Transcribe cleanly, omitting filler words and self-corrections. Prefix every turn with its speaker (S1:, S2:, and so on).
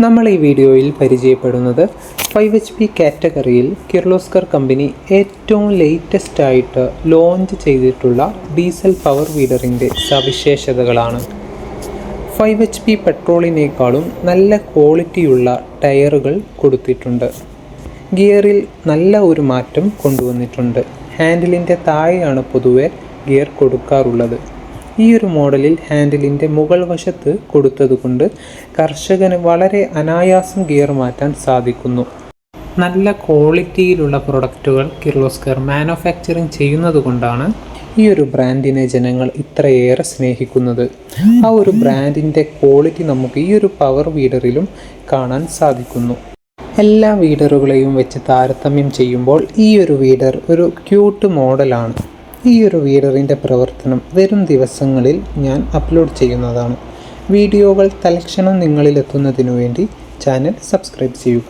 S1: നമ്മൾ ഈ വീഡിയോയിൽ പരിചയപ്പെടുന്നത് 5HP കാറ്റഗറിയിൽ കിർലോസ്കർ കമ്പനി ഏറ്റവും ലേറ്റസ്റ്റ് ആയിട്ട് ലോഞ്ച് ചെയ്തിട്ടുള്ള ഡീസൽ പവർ വീഡറിൻ്റെ സവിശേഷതകളാണ്. 5HP പെട്രോളിനേക്കാളും നല്ല ക്വാളിറ്റിയുള്ള ടയറുകൾ കൊടുത്തിട്ടുണ്ട്. ഗിയറിൽ നല്ല ഒരു മാറ്റം കൊണ്ടുവന്നിട്ടുണ്ട്. ഹാൻഡിലിൻ്റെ താഴെയാണ് പൊതുവെ ഗിയർ കൊടുക്കാറുള്ളത്. ഈ ഒരു മോഡലിൽ ഹാൻഡിലിൻ്റെ മുകൾ വശത്ത് കൊടുത്തതുകൊണ്ട് കർഷകന് വളരെ അനായാസം ഗിയർ മാറ്റാൻ സാധിക്കുന്നു. നല്ല ക്വാളിറ്റിയിലുള്ള പ്രൊഡക്റ്റുകൾ കിർലോസ്കർ മാനുഫാക്ചറിങ് ചെയ്യുന്നതുകൊണ്ടാണ് ഈ ഒരു ബ്രാൻഡിനെ ജനങ്ങൾ ഇത്രയേറെ സ്നേഹിക്കുന്നത്. ആ ഒരു ബ്രാൻഡിൻ്റെ ക്വാളിറ്റി നമുക്ക് ഈ ഒരു പവർ വീഡറിലും കാണാൻ സാധിക്കുന്നു. എല്ലാ വീഡറുകളെയും വെച്ച് താരതമ്യം ചെയ്യുമ്പോൾ ഈ ഒരു വീഡർ ഒരു ക്യൂട്ട് മോഡലാണ്. ഈ ഒരു വീഡറിൻ്റെ പ്രവർത്തനം വരും ദിവസങ്ങളിൽ ഞാൻ അപ്ലോഡ് ചെയ്യുന്നതാണ്. വീഡിയോകൾ തൽക്ഷണം നിങ്ങളിലെത്തുന്നതിനു വേണ്ടി ചാനൽ സബ്സ്ക്രൈബ് ചെയ്യുക.